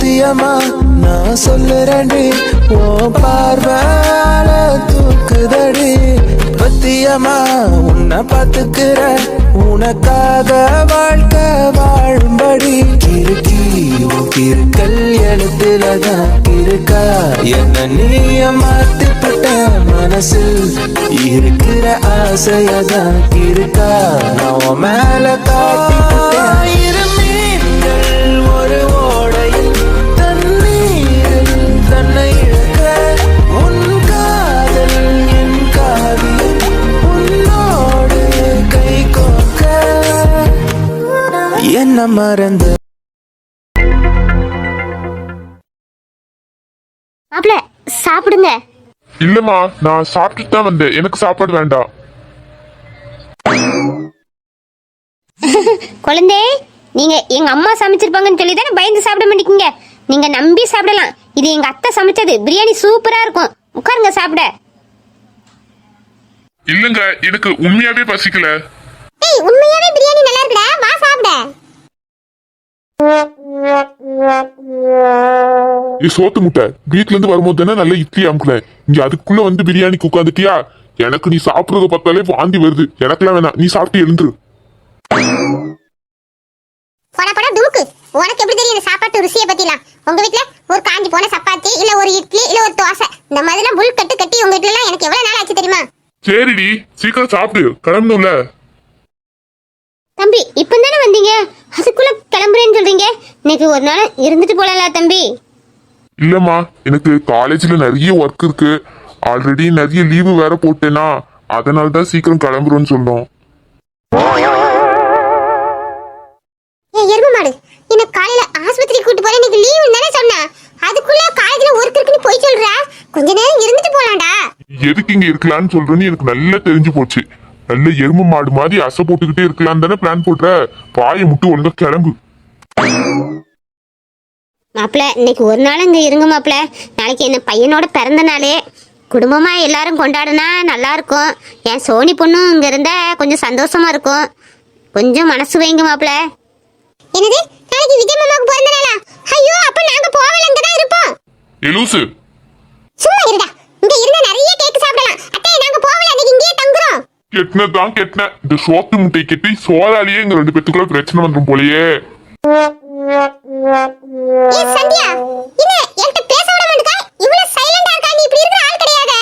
சத்தியமா நான் சொல்லுறேன்டி, ஓ பார்வால தூக்குதடி. பத்தியமா உன்னை பாத்துக்கிற, உனக்காக வாழ்க்கை வாழும்படி. கிறுக்கி உன் கிறுக்கல் எழுத்துலதான் இருக்கா, என்ன நீய மாத்திப்பட்ட மனசில் இருக்கிற ஆசையதான் இருக்கா, நான் மேல காட்டிவிட்டேன். ஒரு ஓடையில் தண்ணீரில் தன்னை இழக்க, உன் காதல் என் காவியம் உன்னோடு கை கோக்க என்ன மறந்த. மாப்ள சாப்பிடுங்க. இல்லம்மா, நான் சாப்பிட்டு தான் வந்தேன், எனக்கு சாப்பாடு வேண்டாம். குழந்தை, நீங்க எங்க அம்மா சமைச்சிருப்பாங்கன்னு சொல்லி தானே பயந்து சாப்பிட மாட்டீங்க. நீங்க நம்பி சாப்பிடலாம். இது எங்க அத்தை சமைச்சது, பிரியாணி சூப்பரா இருக்கும். உட்காருங்க சாப்பிட. இல்லங்க, எனக்கு உண்மையாவே பசிக்கல. ஏய், உண்மையாவே பிரியாணி நல்லா இருக்குடா, வா சாப்பிட. சோத்து முட்டை வீட்ல இருந்து வரும்போது தானே நல்ல இட்லி அமுக்கல, இங்க அதுக்குள்ள வந்து பிரியாணிக்கு உட்காந்துட்டியா? எனக்கு நீ சாப்பிடுறத பார்த்தாலே வாந்தி வருது. எனக்கெல்லாம் வேணாம், நீ சாப்பிட்டு எழுந்துரு. உனக்கு எப்படி தெரியும் சாப்பாட்டு ருசியை பத்திலாம்? உங்க வீட்ல ஒரு காஞ்சி போன சப்பாத்தி, இல்ல ஒரு இட்லி, இல்ல ஒரு தோசை, இந்த மாதிரிலாம் புல் கட்டு கட்டி உங்க வீட்ல எல்லாம் எனக்கு எவ்வளவு நாள் ஆச்சு தெரியுமா? சரிடி, சீக்கிரம் சாப்பிடு, கிளம்பணும்ல. தம்பி, இப்பதானே வந்தீங்க, அதுக்குள்ள கிளம்புறேன்னு சொல்றீங்க. இன்னைக்கு ஒரு நாள் இருந்துட்டு போலல தம்பி? இல்லம்மா, எனக்கு காலேஜ்ல நிறைய ஒர்க் இருக்கு. ஆல்ரெடி நிறைய லீவு வேற போட்டேனா, அதனால தான் சீக்கிரம் கிளம்புறோம்னு சொன்னோம். எருமமாடு, என்ன காலையில ஆஸ்பத்திரி கூட்டி போற, இன்னைக்கு லீவு தானே சொன்னா, அதுக்குள்ள காலேஜ்ல ஒர்க் இருக்குன்னு போய் சொல்றா. கொஞ்ச நேரம் இருந்துட்டு போலாம்டா. எதுக்கு இங்க இருக்கலாம்னு சொல்றேன்னு எனக்கு நல்லா தெரிஞ்சு போச்சு. நல்ல எரும மாடு மாதிரி அசை போட்டுக்கிட்டே இருக்கலாம் தானே பிளான் போடுற. பாயை முட்டு ஒழுங்கா கிளம்பு. மாப்பிள்ள, இன்னைக்கு ஒரு நாள் இங்க இருங்க மாப்பிள்ள. நாளைக்கு என்ன பையனோட பிறந்த நாளே, குடும்பமா எல்லாரும் கொண்டாடுனா நல்லா இருக்கும். என் சோனி பொண்ணும் இங்க இருந்தா கொஞ்சம் சந்தோஷமா இருக்கும். கொஞ்சம் மனசு வைங்க மாப்பிள்ள. என்னது, நாளைக்கு விஜய் மாமாவுக்கு பிறந்த நாளா? ஐயோ, அப்ப நாங்க போவல, இங்க தான் இருப்போம். எலூசு, சும்மா இருடா. இங்க இருந்தா நிறைய கேக் சாப்பிடலாம். அத்தை, நாங்க போவல, இன்னைக்கு இங்கேயே தங்குறோம். கெட்டினதான் கெட்டின. இந்த சோத்து முட்டை கெட்டி சோறாலேயே எங்க ரெண்டு பேத்துக்குள்ள பிரச்சனை வந்துடும் போலயே. ஏய் சந்தியா, என்ன என்கிட்ட பேச விட மாட்டேங்க? இவ்வளவு சைலண்டா இருக்கா? நீ இப்படி இருக்கிற ஆள் கிடையாது.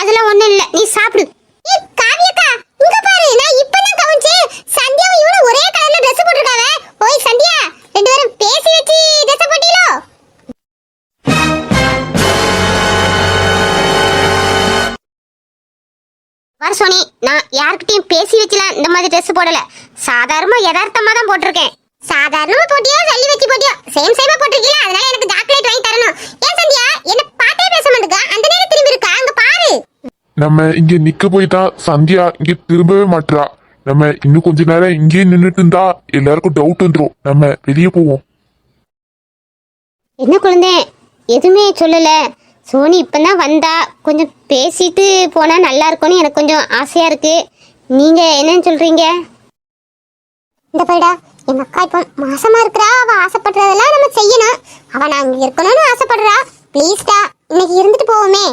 அதெல்லாம் ஒண்ணும் இல்ல, நீ சாப்பிடு. ஏய் காவியக்கா, இங்க பாரு, நான் இப்பதான் கவனிச்சேன். சந்தியாவும் இவனும் ஒரே கலர்ல Dress போட்டுருக்காங்க. ஓய் சந்தியா, ரெண்டு பேரும் பேசி வச்சு Dress போட்டீங்களோ? வர சோனி, நான் யார்கிட்டயும் பேசி வச்சுலாம் இந்த மாதிரி Dress போடல. சாதாரணமா யதார்த்தமா தான் போட்டிருக்கேன். சாதாரணமா போட்டியோ சொல்லி வச்சு போட்டியோ சேம் சேமா போட்டிருக்கீல, அதனால எனக்கு சாக்லேட் வாங்கி தரணும். ஏன் சந்தியா, என்ன பார்த்தே பேச மாட்டேங்க? அந்த நேரம் திரும்பி இருக்கா, அங்க பாரு. நம்ம இங்க நிக்க போய் தான் சந்தியா இங்க திரும்பவே மாட்டா. நம்ம இன்னும் கொஞ்ச நேரம் இங்கே நின்னுட்டு இருந்தா எல்லாருக்கும் டவுட் வந்துடும். நம்ம வெளியே போவோம். என்ன குழந்தை, எதுவுமே சொல்லல. சோனி இப்பதான் வந்தா, கொஞ்சம் பேசிட்டு போனா நல்லா இருக்கும்னு எனக்கு கொஞ்சம் ஆசையா இருக்கு. நீங்க என்னன்னு சொல்றீங்க? இந்த பைடா, எங்க அக்கா இப்போ மாசமா இருக்கிறா. அவ ஆசைப்படுறதெல்லாம் நம்ம செய்யணும். அவ நான் அங்க இருக்கணும்னு ஆசைப்படுறா. ப்ளீஸ்டா, இன்னைக்கு இருந்துட்டு போவோமே.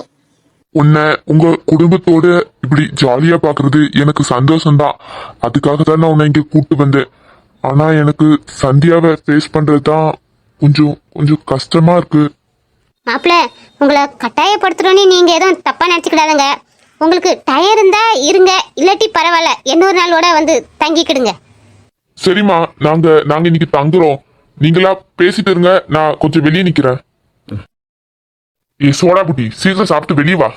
உன்னை உங்க குடும்பத்தோட இப்படி ஜாலியா பாக்குறது எனக்கு சந்தோஷம்தான். அதுக்காக தான் நான் உன்னை இங்க கூட்டு வந்தேன். ஆனா எனக்கு சந்தியாவை ஃபேஸ் பண்றதுதான் கொஞ்சம் கொஞ்சம் கஷ்டமா இருக்கு. மாப்பிள்ள, உங்களை கட்டாயப்படுத்துறோன்னு நீங்க எதுவும் தப்பா நினைச்சுக்கிடாதுங்க. உங்களுக்கு டயர் இருந்தா இருங்க, இல்லாட்டி பரவாயில்ல, இன்னொரு நாளோட வந்து தங்கிக்கிடுங்க. சரிம்மா, நாங்க இன்னைக்கு தங்குறோம். நீங்களா பேசிட்டு இருங்க, நான் கொஞ்சம் வெளியே நிக்கிறேன். சோடா புட்டி, சீக்கிரம் சாப்பிட்டு வெளியே வா.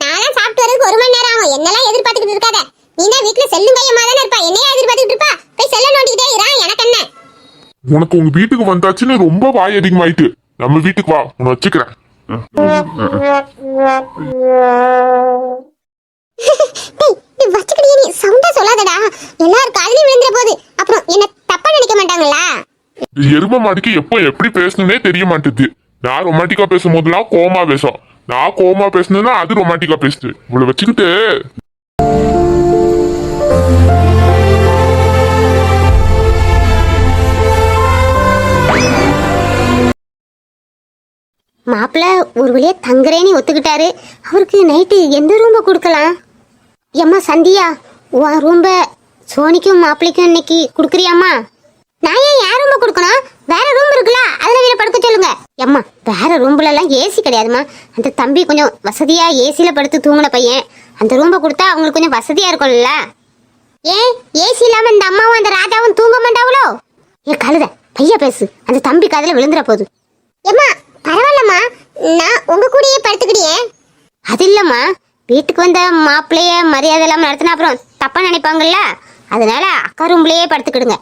நான்லாம் சாப்பிட்டு வரதுக்கு 1 மணி நேரம் ஆகும். என்னெல்லாம் எதிர்பார்த்துக்கிட்டு இருக்காத. நீ தான் வீட்டுல செல்லும் கையமா தானே இருப்பா. என்னையா எதிர்பார்த்துக்கிட்டு இருப்பா? போய் செல்ல நோண்டிக்கிட்டே இரா, எனக்கு என்ன? உனக்கு உங்க வீட்டுக்கு வந்தாச்சுன்னு ரொம்ப வாய் அதிகமாயிட்டு. நம்ம வீட்டுக்கு வா, உன்னை வச்சுக்கிறேன். வச்சுக்கிட்டே நீ சவுண்டா சொல்லாதடா, எல்லாரும் காதுலயும் விழுந்துற போது அப்புறம் என்ன தப்பா நினைக்க மாட்டாங்களா? எரும மாட்டுக்கு எப்போ எப்படி பேசணும்னே தெரிய மாட்டேது. நான் ரொமான்டிக்கா பேசும் போதெல்லாம் கோமா பேசும். நான் கோமா பேசணும்னா அது ரொமான்டிக்கா பேசுது. இவ்வளவு வச்சுக்கிட்டு மாப்பிள்ள ஒரு வழியா தங்குறேன்னு ஒத்துக்கிட்டாரு. அவருக்கு நைட்டு எந்த ரூம்ப கொடுக்கலாம்? ஏம்மா சந்தியா, உன் ரூம்ப சோனிக்கும் மாப்பிள்ளைக்கும் இன்னைக்கு கொடுக்குறியாம்மா? நான் ஏன் யார் ரூம்ப கொடுக்கணும்? வேற ரூம் இருக்குல்ல, அதுல வீட படுக்க சொல்லுங்க. ஏம்மா வேற ரூம்ல எல்லாம் ஏசி கிடையாதுமா. அந்த தம்பி கொஞ்சம் வசதியா ஏசியில படுத்து தூங்கின பையன். அந்த ரூம்ப கொடுத்தா அவங்களுக்கு கொஞ்சம் வசதியா இருக்கும்ல. ஏன் ஏசி இல்லாம இந்த அம்மாவும் அந்த ராஜாவும் தூங்க மாட்டாங்களோ? ஏன் கழுத பையா பேசு, அந்த தம்பி காதுல விழுந்துற போகுது. ஏம்மா பரவாயில்லம்மா, நான் உங்க கூடயே படுத்துக்கிட்டே. அது இல்லம்மா, வீட்டுக்கு வந்த மாப்பிள்ளைய மரியாதை இல்லாம நடத்தினா அப்புறம் தப்பா நினைப்பாங்கல்ல, அதனால அக்கா ரூம்லயே படுத்துக்கிடுங்க.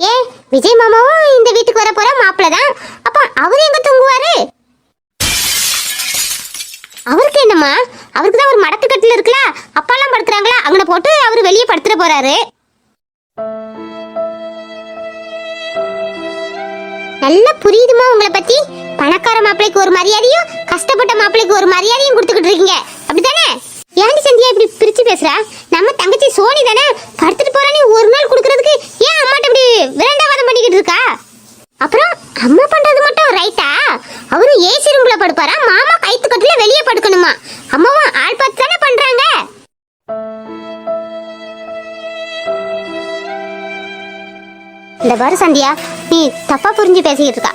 ஏன் விஜய் மாமாவும் இந்த வீட்டுக்கு வர போற மாப்பிள்ள தான், அப்ப அவரு எங்க தூங்குவாரு? அவருக்கு என்னம்மா, அவருக்கு தான் ஒரு மடத்து கட்டில இருக்குல்ல, அப்பாலாம் படுத்துறாங்களா, அங்கன போட்டு அவரு வெளியே படுத்துற போறாரு. நல்லா புரியுதுமா உங்களை பத்தி. பணக்கார மாப்பிள்ளைக்கு ஒரு மரியாதையும் கஷ்டப்பட்ட மாப்பிள்ளைக்கு ஒரு மரியாதையும் கொடுத்துக்கிட்டு இருக்கீங்க, அப்படித்தானே? ஏன்டி சந்தியா இப்படி பிரிச்சு பேசுறா? நம்ம தங்கச்சி சோனி தானே, படுத்துட்டு போறா, நீ ஒரு நாள் கொடுக்கறதுக்கு ஏன் அம்மாட்ட இப்படி விரண்டாவாதம் பண்ணிக்கிட்டு இருக்கா? அப்புறம் அம்மா பண்றது மட்டும் ரைட்டா? அவரு ஏசி ரூம்ல படுப்பாரா, மாமா கைத்து கட்டுல வெளியே படுக்கணுமா? அம்மாவும் ஆள் பார்த்து தானே பண்றாங்க. இந்த பாரு சந்தியா, நீ தப்பா புரிஞ்சு பேசிக்கிட்டு இருக்கா.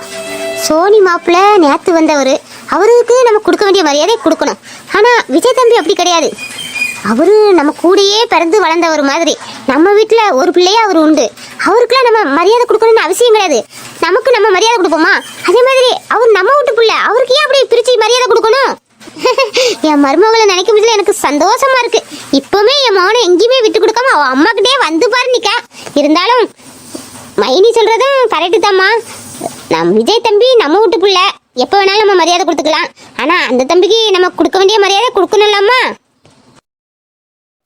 சோனி மாப்பிள்ள நேத்து வந்தவரு, அவருக்கு நம்ம கொடுக்க வேண்டிய மரியாதை கொடுக்கணும். ஆனா விஜய் தம்பி அப்படி கிடையாது. அவரு நம்ம கூடயே பிறந்து வளர்ந்தவர் மாதிரி. நம்ம வீட்டுல ஒரு பிள்ளையா அவரு உண்டு, அவருக்குலாம் நம்ம மரியாதை கொடுக்கணும்னு அவசியம் கிடையாது. நமக்கு நம்ம மரியாதை கொடுப்போமா? அதே மாதிரி அவர் நம்ம வீட்டு பிள்ளை, அவருக்கு ஏன் அப்படி பிரிச்சு மரியாதை கொடுக்கணும்? என் மருமகளை நினைக்கும் போது எனக்கு சந்தோஷமா இருக்கு. இப்பவுமே என் மகனை எங்கேயுமே விட்டு கொடுக்காம அவ அம்மா கிட்டே வந்து பாரு நிக்கா. இருந்தாலும் மைனி சொல்றதும் கரெக்டு தாம்மா. நம்ம விஜய் தம்பி நம்ம வீட்டு பிள்ளை, எப்போ வேணாலும் நம்ம மரியாதை கொடுத்துக்கலாம். ஆனா அந்த தம்பிக்கு நம்ம கொடுக்க வேண்டிய மரியாதை கொடுக்கணும்லாமா?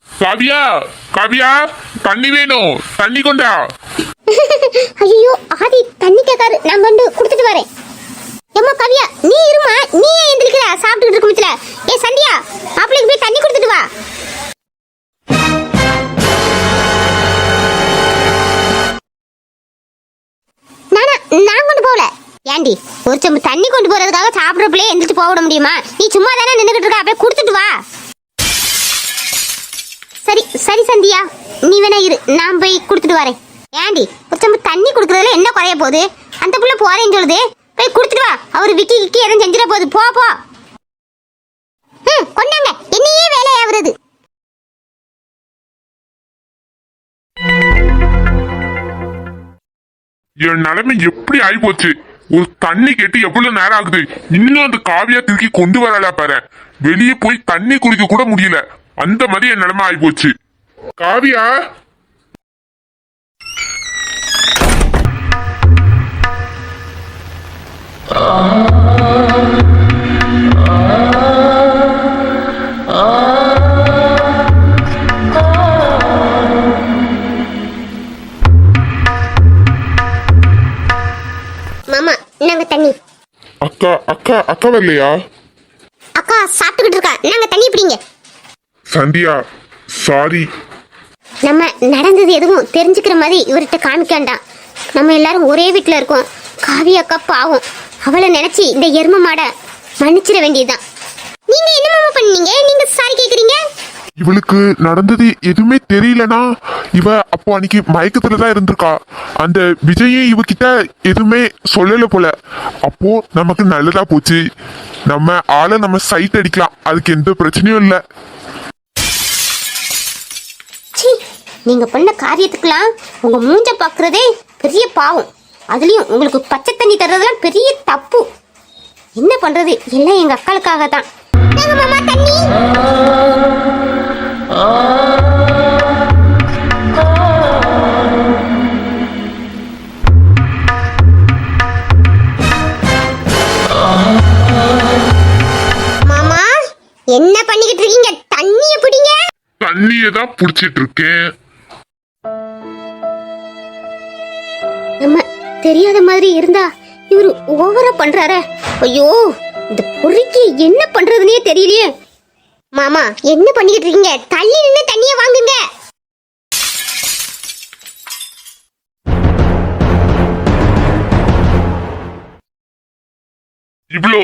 காவியா, காவியா, தண்ணி வேணும், தண்ணி கொண்டா. ஐயோ ஆதி தண்ணி கேட்காரு, நான் கொண்டு கொடுத்துட்டு வரேன். ஏம்மா காவியா நீ இருமா, நீ ஏன் எந்திரிக்கிற? சாப்பிட்டுக்கிட்டு இருக்க முச்சல. ஏ சந்தியா, மாப்பிள்ளைக்கு போய் தண்ணி கொடுத்துட்டு வா. நான் கொண்டு போகல. ஏண்டி ஒரு செம்பு தண்ணி கொண்டு போறதுக்காக சாப்பிட்ற பிள்ளைய எந்திரிச்சு போக விட முடியுமா? நீ சும்மா தானே நின்றுகிட்டு இருக்க, அப்படியே கொடுத்துட்டு வா. சரி சரி சந்தியா, நீ வேணா இரு, நான் போய் கொடுத்துட்டு வரேன். ஏண்டி ஒரு செம்பு தண்ணி கொடுக்கறதுல என்ன குறைய போகுது? அந்த புள்ள போறேன்னு சொல்லுது, போய் கொடுத்துட்டு வா. அவரு விக்கி கிக்கி எதுவும் செஞ்சிட போகுது, போ போ. கொண்டாங்க, என்னையே வேலையாகிறது. என் நிலைமை எப்படி ஆகி போச்சு? ஒரு தண்ணி கேட்டு எவ்வளவு நேரம் ஆகுது, இன்னும் அந்த காவியா திருக்கி கொண்டு வரல பாரு. வெளியே போய் தண்ணி குடிக்க கூட முடியல, அந்த மாதிரி என் நிலைமை ஆகி போச்சு. காவியா, மாமா நாங்க தண்ணி. அக்கா அக்கா அக்கா வரலையா? அக்கா சாப்பிட்டுக்கிட்டு இருக்கா, நாங்க தண்ணி பிடிங்க. சந்தியா சாரி. நம்ம நடந்தது எதுவும் தெரிஞ்சுக்கிற மாதிரி இவர்கிட்ட காமிக்காண்டாம். நம்ம எல்லாரும் ஒரே வீட்டில் இருக்கோம். காவி அக்கா பாவம், அவளை நினைச்சு இந்த எரும மாட மன்னிச்சிட வேண்டியதுதான். நீங்க என்ன மாமா பண்ணீங்க? நீங்க சாரி கேக்குறீங்க? இவளுக்கு நடந்தது எதுவுமே தெரியலனா, இவ அப்போ அன்னைக்கு மயக்கத்துல தான் இருந்திருக்கா. அந்த விஜயும் இவகிட்ட எதுவுமே சொல்லல போல. அப்போ நமக்கு நல்லதா போச்சு, நம்ம ஆளை நம்ம சைட் அடிக்கலாம், அதுக்கு எந்த பிரச்சனையும் இல்லை. நீங்க பண்ண காரியத்துக்கெல்லாம் உங்க மூஞ்ச பாக்குறதே பெரிய பாவம். அதுலயும் உங்களுக்கு பச்சை தண்ணி தர்றதெல்லாம் பெரிய தப்பு. என்ன பண்றது, எல்லாம் எங்க அக்காளுக்காக தான். மாமா தண்ணி. மாமா என்ன பண்ணிக்கிட்டு இருக்கீங்க? தண்ணிய பிடிங்க. தண்ணியை தான் புடிச்சிட்டு இருக்கேன். நம்ம தெரியாத மாதிரி இருந்தா இவரு ஓவரா பண்றாரே. ஐயோ இந்த பொறுக்கி என்ன பண்றதுன்னே தெரியலையே. மாமா என்ன பண்ணிக்கிட்டு இருக்கீங்க? தள்ளி நின்னு தண்ணிய வாங்குங்க. இவ்வளோ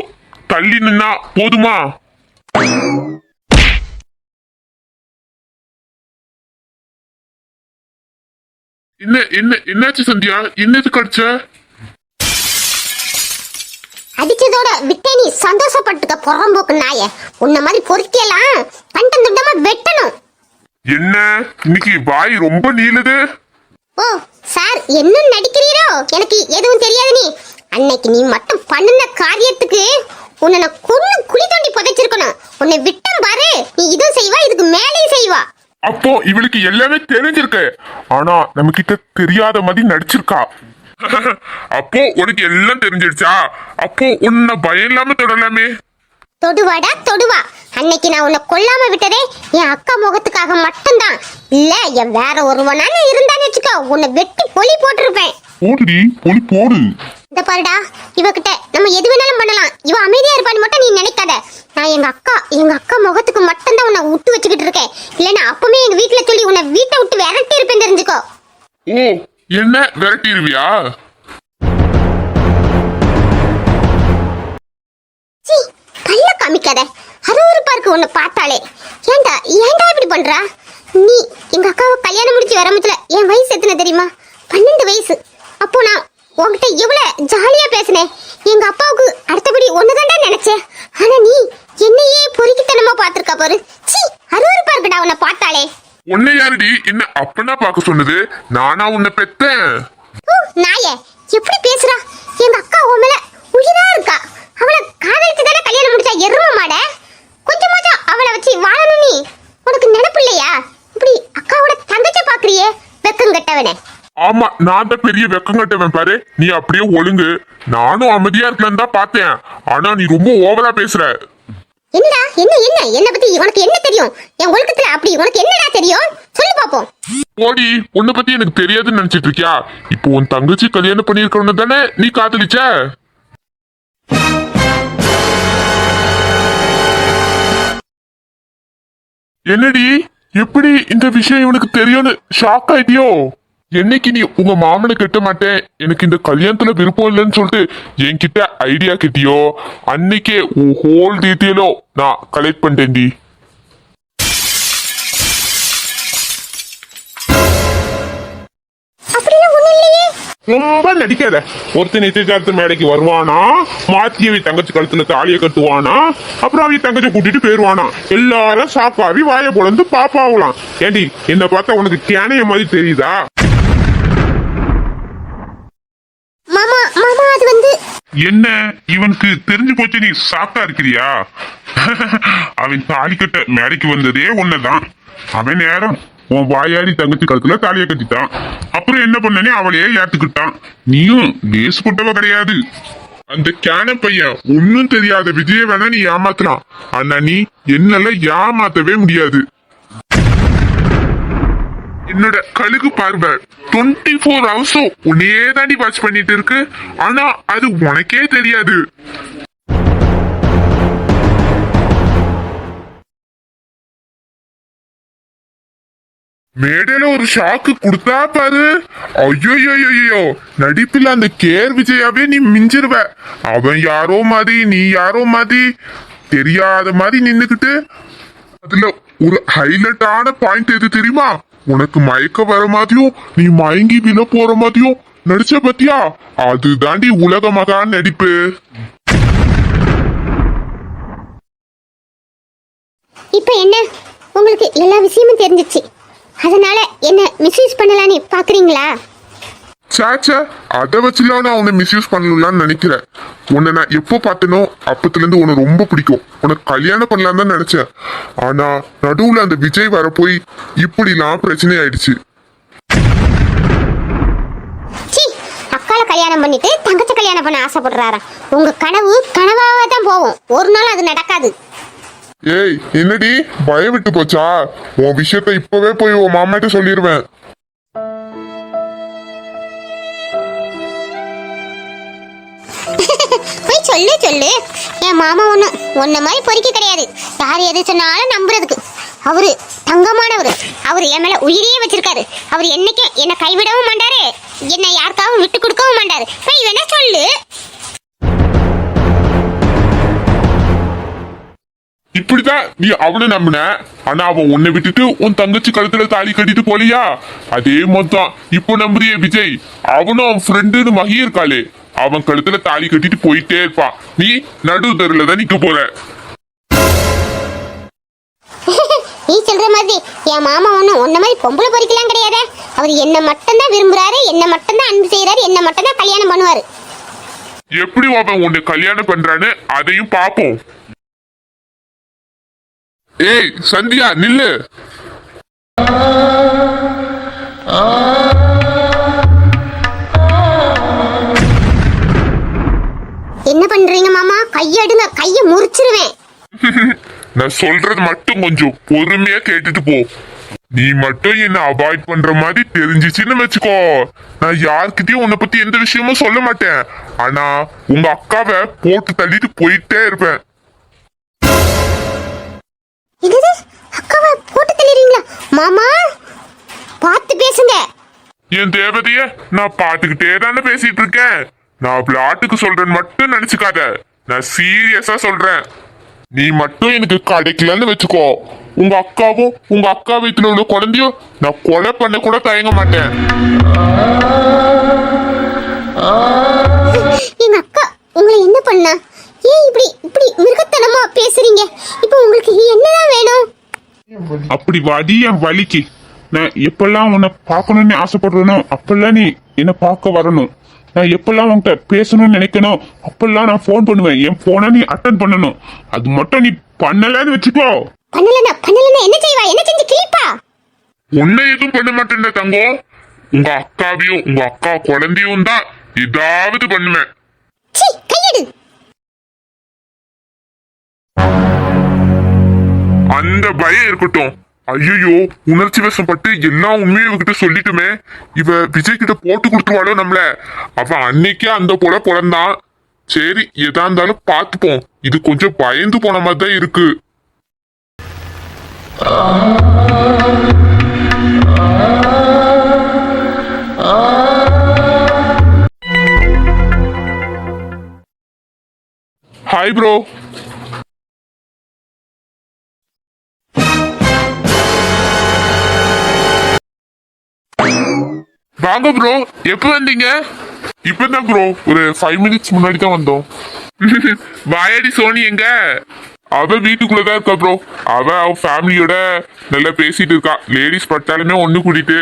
தள்ளி நின்னா போதுமா? என்னாச்சு சந்தியா? என்னது கடிச்ச? அடிச்சதோட விட்டே நீ சந்தோஷப்பட்டுக்க புறம்போக்கு நாய. உன்ன மாதிரி பொறுக்கியெல்லாம் கண்டம் துண்டமா வெட்டணும். என்ன இன்னைக்கு வாய் ரொம்ப நீளுது? ஓ சார் என்ன நடிக்கிறீரோ? எனக்கு எதுவும் தெரியாது. நீ அன்னைக்கு நீ மட்டும் பண்ணுன காரியத்துக்கு உன்னை நான் கொன்னு குழி தோண்டி புதைச்சிருக்கணும். உன்னை விட்டம் பாரு, நீ இதுவும் செய்வா, இதுக்கு மேலேயும் செய்வா. அப்போ இவளுக்கு எல்லாமே தெரிஞ்சிருக்கு, ஆனா நம்ம கிட்ட தெரியாத மாதிரி நடிச்சிருக்கா. அப்போ உனக்கு எல்லாம் தெரிஞ்சிருச்சா? அப்போ உன்னை பயம் இல்லாம தொடலாமே. தொடுவாடா தொடுவா. அன்னைக்கு நான் உன்னை கொல்லாம விட்டதே என் அக்கா முகத்துக்காக மட்டும்தான். இல்ல என் வேற ஒருவனால இருந்தான்னு வச்சுக்கோ, உன்னை வெட்டி பொலி போட்டிருப்பேன். போடுடி, பொலி போடு. இந்த பாருடா, இவகிட்ட நம்ம எது வேணாலும் பண்ணலாம். இவ அமைதியா இருப்பான்னு மட்டும் நீ நினைக்காத. நான் எங்க அக்கா முகத்துக்கு மட்டும்தான் உன்னை விட்டு வச்சுக்கிட்டு இருக்கேன். இல்லைன்னா அப்பவே எங்க வீட்டுல சொல்லி உன்னை வீட்டை விட்டு விரட்டி இருப்பேன், தெரிஞ்சுக்கோ. ஓ என்ன விரட்டிடுவியா? பல்ல காமிக்காத, அருவருப்பா இருக்கு உன்னை பார்த்தாலே. ஏண்டா இப்படி பண்றா? நீ எங்க அக்காவை கல்யாணம் முடிச்சு வரமுச்சுல என் வயசு எத்தனை தெரியுமா? 12 வயசு. அப்போ நான் உன்கிட்ட எவ்வளவு ஜாலியா பேசினேன். எங்க அப்பாவுக்கு அடுத்தபடி ஒண்ணுதான்டா நினைச்சேன். ஆனா நீ என்னையே பொறுக்கித்தனமா பாத்துருக்கா பாரு. சீ, அருவருப்பா இருக்குடா உன்னை பார்த்தாலே. உன்னை யாருடி என்ன அப்பனா பார்க்க சொன்னது? நானா உன்னை பெத்தேன்? நாயே எப்படி பேசுறா? எங்க அக்கா உன் மேல உயிரா இருக்கா. அவளை காதலிச்சு தானே கல்யாணம் முடிச்சா எரும மாட. கொஞ்சமாச்சும் அவளை வச்சு வாழணும். நீ உனக்கு நினைப்பு இல்லையா? இப்படி அக்காவோட தங்கச்ச பாக்குறியே, வெக்கம் கட்டவனே. ஆமா, நான் தான் பெரிய வெக்கம் கட்டவன் பாரு. நீ அப்படியே ஒழுங்கு. நானும் அமைதியா இருக்கலான்னு தான் பார்த்தேன், ஆனா நீ ரொம்ப ஓவரா பேசுற. என்னடா என்ன பத்தி உனக்கு என்ன தெரியும்? என் ஒழுக்கத்துல அப்படி உனக்கு என்னடா தெரியும்? சொல்லு பாப்போம். ஓடி, உன்னை பத்தி எனக்கு தெரியாதுன்னு நினைச்சிட்டு இருக்கியா? இப்போ உன் தங்கச்சி கல்யாணம் பண்ணிருக்கணும் தானே நீ காதலிச்ச? என்னடி, எப்படி இந்த விஷயம் இவனுக்கு தெரியும்னு ஷாக் ஆயிட்டியோ? என்னைக்கு நீ உங்க மாமனை கட்ட மாட்டேன், எனக்கு இந்த கல்யாணத்துல விருப்பம் இல்லைன்னு சொல்லிட்டு என்கிட்ட ஐடியா கிட்டியோ, அன்னைக்கே ஹோல் டீட்டெயிலோ நான் கலெக்ட் பண்ணிட்டேன்டி. ரொம்ப நடிக்காத. ஒருத்தர் நிச்சயதார்த்த மேடைக்கு வருவானா, மாத்தியவை தங்கச்சி கழுத்துல தாலியை கட்டுவானா, அப்புறம் அவ தங்கச்சி கூட்டிட்டு போயிருவானா. எல்லாரும் சாப்பாவி வாய பொழந்து பாப்பாவலாம். ஏண்டி என்ன பார்த்தா உனக்கு கேனைய மாதிரி தெரியுதா? மாமா அது வந்து என்ன இவனுக்கு தெரிஞ்சு போச்சு, நீ சாக்கா இருக்கிறியா? அவன் தாலி கட்ட மேடைக்கு வந்ததே ஒன்னதான். அவன் நேரம் உன் வாயாடி தங்கச்சி கழுத்துல தாலியை கட்டிட்டான். அப்புறம் என்ன பண்ணனே அவளையே ஏத்துக்கிட்டான். நீயும் லேசு போட்டவ கிடையாது. அந்த கேன பையன் ஒன்னும் தெரியாத விஜய வேணா நீ ஏமாத்தலாம், ஆனா நீ என்னால ஏமாத்தவே முடியாது. என்னோட கழுகு பார்வை 24 ஹவர்ஸும் உன்னையே தாண்டி வாட்ச் பண்ணிட்டு இருக்கு, ஆனா அது உனக்கே தெரியாது. மேடையில ஒரு ஷாக்கு கொடுத்தா பாரு. ஐயோ, நடிப்பில் அந்த கேர் விஜயாவே நீ மிஞ்சிருவ. அவன் யாரோ மாதிரி நீ யாரோ மாதிரி தெரியாத மாதிரி நின்னுக்கிட்டு, அதுல ஒரு ஹைலைட்டான பாயிண்ட் எது தெரியுமா? உனக்கு மயக்க வர மாதிரியும் நீ மயங்கி விழ போற மாதிரியும் நடிச்ச பத்தியா? அது தாண்டி உலக மகா நடிப்பு. இப்ப என்ன, உங்களுக்கு எல்லா விஷயமும் தெரிஞ்சிச்சு, அதனால என்ன மிஸ்யூஸ் பண்ணலான்னு பாக்குறீங்களா? சாச்சா, அதை வச்சுலாம் நான் உன்னை மிஸ்யூஸ் பண்ணலாம்னு நினைக்கிறேன். உன்னை நான் எப்போ பார்த்தனோ அப்பத்துல இருந்து உன்னை ரொம்ப பிடிக்கும். உனக்கு கல்யாணம் பண்ணலாம் தான் நினைச்சேன், ஆனா நடுவுல அந்த விஜய் வர போய் இப்படிலாம் பிரச்சனை ஆயிடுச்சு. அக்கால கல்யாணம் பண்ணிட்டு தங்கச்சி கல்யாணம் பண்ண ஆசைப்படுறாரா? உங்க கனவு கனவாவே தான் போகும், ஒரு நாள் அது நடக்காது. ஏய் என்னடி பயம் விட்டு போச்சா? உன் விஷயத்த இப்பவே போய் உன் மாமாட்ட சொல்லிடுவேன். போய் சொல்லு. என் மாமா ஒன்ன மாதிரி பொறுக்கி கிடையாது. யார் எது சொன்னாலும் நம்புறதுக்கு. அவரு தங்கமானவரு. அவரு என் மேல உயிரையே வச்சிருக்காரு. அவர் என்னைக்கும் என்னை கைவிடவும் மாட்டாரு, என்னை யாருக்காகவும் விட்டு கொடுக்கவும் மாட்டாரு. போய் வேணா சொல்லு. இப்படிதான் நீ அவனை நம்பின. ஆனா அவன் உன்னை விட்டுட்டு உன் தங்கச்சி கழுத்துல தாலி கட்டிட்டு போலியா? அதே மொத்தம் இப்போ நம்புறிய விஜய். அவனும் அவன் ஃப்ரெண்டுன்னு மகி இருக்காளே, அவன் கழுத்துல தாலி கட்டிட்டு போயிட்டே இருப்பான். நீ நடு தெருல தான் நிக்க போற. நீ சொல்ற மாதிரி என் மாமா உன்ன மாதிரி பொம்பளை பொறிக்கலாம் கிடையாது. அவர் என்ன மட்டும்தான் விரும்புறாரு, என்ன மட்டும்தான் அன்பு செய்யறாரு, என்ன மட்டும்தான் கல்யாணம் பண்ணுவாரு. எப்படி அவன் உன்னை கல்யாணம் பண்றான்னு அதையும் பாப்போம். ஏய் சந்தியா நில்லு. என்ன பண்றீங்க மாமா? கையடுங்க, கைய முறிச்சிருவேன். நான் சொல்றது மட்டும் கொஞ்சம் பொறுமையா கேட்டுட்டு போ. நீ மட்டும் என்ன அவாய்ட் பண்ற மாதிரி தெரிஞ்சிச்சுன்னு வச்சுக்கோ, நான் யார்கிட்டயும் உன்னை பத்தி எந்த விஷயமும் சொல்ல மாட்டேன். ஆனா உங்க அக்காவை போட்டு தள்ளிட்டு போயிட்டே இருப்பேன். என்னது? அக்காவை போட்டு தள்ளிடுறீங்களா? மாமா பார்த்து பேசுங்க. என் தேவதைய நான் பாத்துக்கிட்டே தானே பேசிட்டு இருக்கேன். நான் விளையாட்டுக்கு சொல்றேன்னு மட்டும் நினைச்சுக்காத, நான் சீரியஸா சொல்றேன். நீ மட்டும் எனக்கு கிடைக்கலன்னு வச்சுக்கோ, உங்க அக்காவும் உங்க அக்கா வீட்டுல உள்ள குழந்தையும் நான் கொலை பண்ண கூட தயங்க மாட்டேன். எங்க அக்கா உங்களை என்ன பண்ணா? ஏன் இப்படி இப்படி மிருகத்தனமா பேசுறீங்க? இப்போ உங்களுக்கு என்னதான் வேணும்? அப்படி வாடி என் வலிக்கு. நான் எப்பெல்லாம் உன்னை பார்க்கணும்னு ஆசைப்படுறேனோ அப்பெல்லாம் நீ என்ன பார்க்க வரணும். நான் எப்பெல்லாம் உன்கிட்ட பேசணும்னு நினைக்கணும் அப்பெல்லாம் நான் ஃபோன் பண்ணுவேன். என் போனை நீ அட்டன் பண்ணணும். அது மட்டும் நீ பண்ணலன்னு வச்சுக்கோ. பண்ணலனா என்ன செய்வா? என்ன செஞ்சு கிளிப்பா? உன்னை எதுவும் பண்ண மாட்டேன் தங்கம். உங்க அக்காவையும் உங்க அக்கா குழந்தையும் தான் ஏதாவது பண்ணுவேன். சீ, கையெடு. அந்த பயம் இருக்கட்டும். ஐயோ உணர்ச்சி வசப்பட்டு எல்லா உண்மையும் இவகிட்ட சொல்லிட்டுமே. இவ விஜய் கிட்ட போட்டு கொடுத்துருவாளோ நம்மள. அவன் அன்னைக்கே அந்த போல பிறந்தான். சரி எதா இருந்தாலும் பார்த்துப்போம். இது கொஞ்சம் பயந்து போன மாதிரி தான் இருக்கு. Hi bro. வாங்க ப்ரோ. எப்ப வந்தீங்க? இப்பதான் ப்ரோ ஒரு 5 மினிட்ஸ் முன்னாடி தான் வந்தோம். வாயாடி சோனி எங்க? அவ வீட்டுக்குள்ளதான் இருக்கா ப்ரோ. அவ ஃபேமிலியோட நல்லா பேசிட்டு இருக்கா. லேடிஸ் பட்டாலுமே ஒண்ணு கூட்டிட்டு.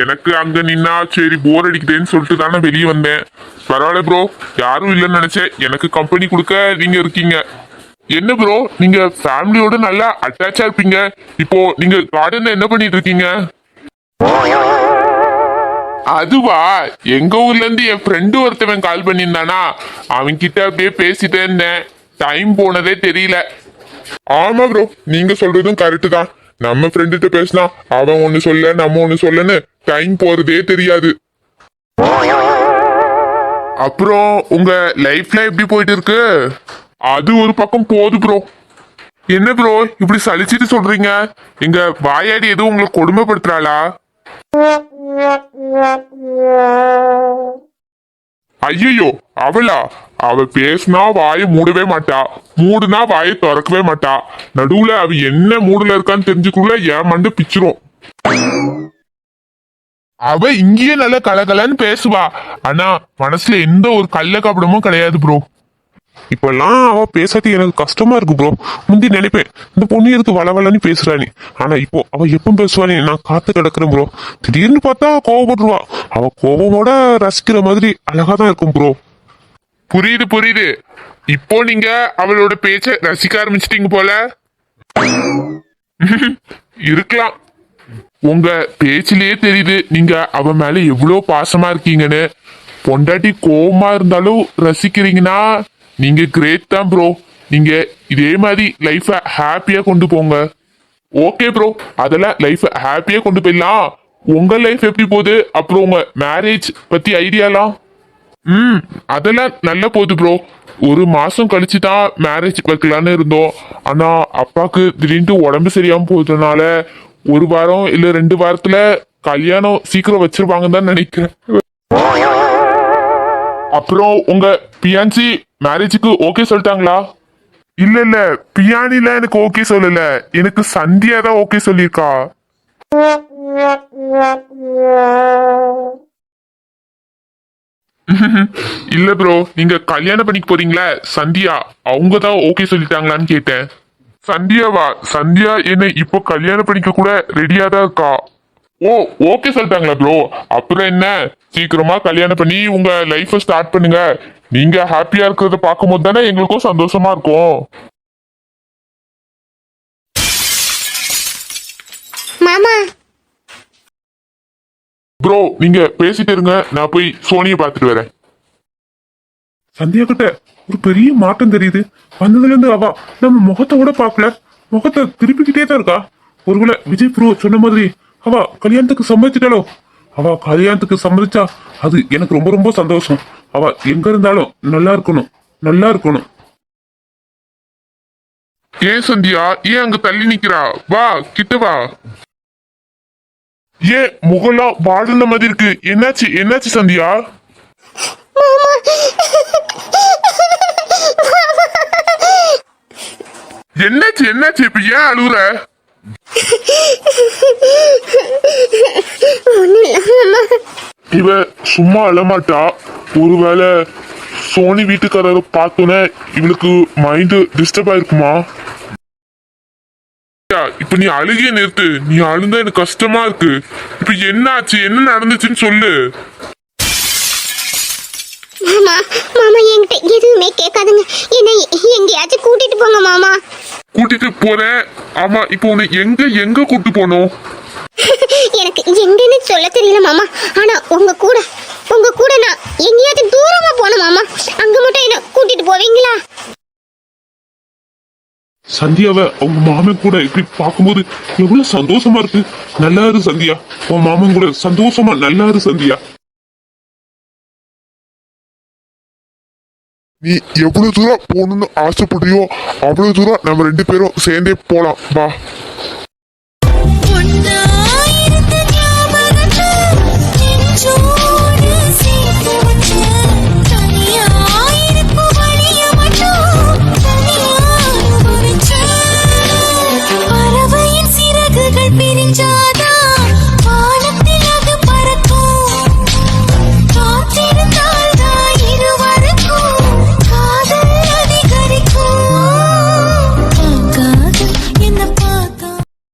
எனக்கு அங்க நின்னா சரி போர் அடிக்குதுன்னு சொல்லிட்டு தானே வெளியே வந்தேன். பரவாயில்ல ப்ரோ, யாரும் இல்லைன்னு நினைச்சேன். எனக்கு கம்பெனி கொடுக்க நீங்க இருக்கீங்க. என்ன ப்ரோ நீங்க ஃபேமிலியோட நல்லா அட்டாச்சா இருப்பீங்க. இப்போ நீங்க கார்டன்ல என்ன பண்ணிட்டு இருக்கீங்க? அதுவா, எங்க ஊர்ல இருந்து என் ஃப்ரெண்டு ஒருத்தவன் கால் பண்ணியிருந்தானா, அவன் கிட்ட அப்படியே பேசிட்டே இருந்தேன். டைம் போனதே தெரியல. ஆமா ப்ரோ, நீங்க சொல்றதும் கரெக்டு தான். நம்ம ஃப்ரெண்டுகிட்ட பேசினா அவன் ஒண்ணு சொல்ல நம்ம ஒண்ணு சொல்லன்னு டைம் போறதே தெரியாது. அப்புறம் உங்க லைஃப்ல எப்படி போயிட்டு இருக்கு? அது ஒரு பக்கம் போகுது ப்ரோ. என்ன ப்ரோ இப்படி சலிச்சிட்டு சொல்றீங்க? எங்க வாயாடி எதுவும் உங்களை கொடுமைப்படுத்துறாளா? ஐயோ அவளா? அவ பேசினா வாயை மூடவே மாட்டா, மூடுனா வாயை திறக்கவே மாட்டா. நடுவுல அவ என்ன மூடுல இருக்கான்னு தெரிஞ்சுக்குள்ள என் மண்டு பிச்சிரும். அவ இங்கேயே நல்ல கலகலன்னு பேசுவா, ஆனா மனசுல எந்த ஒரு கள்ள கபடமும் கிடையாது ப்ரோ. இப்பெல்லாம் அவ பேசாத எனக்கு கஷ்டமா இருக்கு ப்ரோ. முந்தி நினைப்பேன் இந்த பொண்ணு இருக்கு வளவலன்னு பேசுறானே, ஆனா இப்போ அவ எப்ப பேசுவானே நான் காத்து கிடக்குறேன் ப்ரோ. திடீர்னு பார்த்தா கோவப்படுவா. அவ கோவமோட ரசிக்கிற மாதிரி அழகா தான் இருக்கும் ப்ரோ. புரியுது புரியுது. இப்போ நீங்க அவளோட பேச்ச ரசிக்க ஆரம்பிச்சிட்டீங்க போல. இருக்கலாம். உங்க பேச்சிலேயே தெரியுது நீங்க அவ மேல எவ்வளவு பாசமா இருக்கீங்கன்னு. பொண்டாட்டி கோவமா இருந்தாலும் ரசிக்கிறீங்கன்னா நீங்க கிரேட் தான் ப்ரோ. நீங்க இதே மாதிரி லைஃப ஹாப்பியா கொண்டு போங்க. ஓகே ப்ரோ, அதெல்லாம் லைஃப ஹாப்பியா கொண்டு போயிடலாம். உங்க லைஃப் எப்படி போகுது? அப்புறம் உங்க மேரேஜ் பத்தி ஐடியாலாம்? அதெல்லாம் நல்லா போகுது ப்ரோ. ஒரு மாசம் கழிச்சு தான் மேரேஜ் வைக்கலான்னு இருந்தோம். ஆனா அப்பாக்கு திடீர்னு உடம்பு சரியாம போகுதுனால 1 வாரம் இல்ல 2 வாரத்துல கல்யாணம் சீக்கிரம் வச்சிருவாங்கன்னு தான் நினைக்கிறேன். அப்புறம் உங்க பியான்சி மேரேஜுக்கு ஓகே சொல்லிட்டாங்களா? இல்ல பியானில எனக்கு ஓகே சொல்லல, எனக்கு சந்தியா தான் ஓகே சொல்லியிருக்கா. இல்ல ப்ரோ, நீங்க கல்யாணம் பண்ணிக்க போறீங்களா சந்தியா, அவங்க தான் ஓகே சொல்லிட்டாங்களான்னு கேட்டேன். சந்தியாவா? சந்தியா என்ன இப்போ கல்யாணம் பண்ணிக்க கூட ரெடியா தான் இருக்கா. ஓ, ஓகே சொல்லிட்டாங்களா ப்ரோ? அப்புறம் என்ன, சீக்கிரமா கல்யாணம் பண்ணி உங்க லைஃப ஸ்டார்ட் பண்ணுங்க. நீங்க ஹாப்பியா இருக்கிறத பார்க்கும்போது தானே எங்களுக்கும் சந்தோஷமா இருக்கும். மாமா ப்ரோ நீங்க பேசிட்டு இருங்க, நான் போய் சோனியை பார்த்துட்டு வரேன். சந்தியா கிட்ட ஒரு பெரிய மாற்றம் தெரியுது. வந்ததுல இருந்து அவ நம்ம முகத்தை கூட பார்க்கல, முகத்தை திருப்பிக்கிட்டே தான் இருக்கா. ஒருவேளை விஜய் ப்ரோ சொன்ன மாதிரி அவ கல்யாணத்துக்கு சம்மதிச்சிட்டாலோ? அவ கல்யாணத்துக்கு சம்மதிச்சா அது எனக்கு ரொம்ப ரொம்ப சந்தோஷம். அவ எங்க இருந்தாலும் நல்லா இருக்கணும், நல்லா இருக்கணும். ஏன் சந்தியா, ஏன் அங்க தள்ளி நிக்கிறா? வா கிட்ட வா. ஏன் முகலாம் வாடுன மாதிரி இருக்கு? என்னாச்சு என்னாச்சு சந்தியா? என்னாச்சு என்னாச்சு, இப்ப ஏன் அழுகுற? இவ சும்மா அழமாட்டா. ஒருவேளை சோனி வீட்டுக்காரரை பார்த்தோன்னே இவளுக்கு மைண்ட் டிஸ்டர்ப் ஆயிருக்குமா? இப்ப நீ அழுகிய நிறுத்து, நீ அழுந்தா எனக்கு கஷ்டமா இருக்கு. இப்ப என்ன ஆச்சு, என்ன நடந்துச்சுன்னு சொல்லு. மாமா மாமா என்கிட்ட எதுவுமே கேட்காதுங்க, என்னை எங்கேயாச்சும் கூட்டிட்டு போங்க மாமா. கூட்டிட்டு போறேன். ஆமா, இப்போ உன்னை எங்க எங்க கூட்டு போனோம்? எனக்கு எங்கன்னு சொல்ல தெரியல மாமா. ஆனா உங்க கூட நான் எங்கேயாச்சும் தூரமா போனேன் மாமா. அங்க மட்டும் என்ன கூட்டிட்டு போவீங்களா? சந்தியாவை அவங்க மாமன் கூட இப்படி பார்க்கும்போது எவ்வளவு சந்தோஷமா இருக்கு. நல்லா இரு சந்தியா, உன் மாமன் கூட சந்தோஷமா நல்லா இரு சந்தியா. நீ எவ்வளவு தூரம் போகணும்னு ஆசைப்படுறியோ அவ்வளவு தூரம் நம்ம ரெண்டு பேரும் சேர்ந்தே போலாம், வா.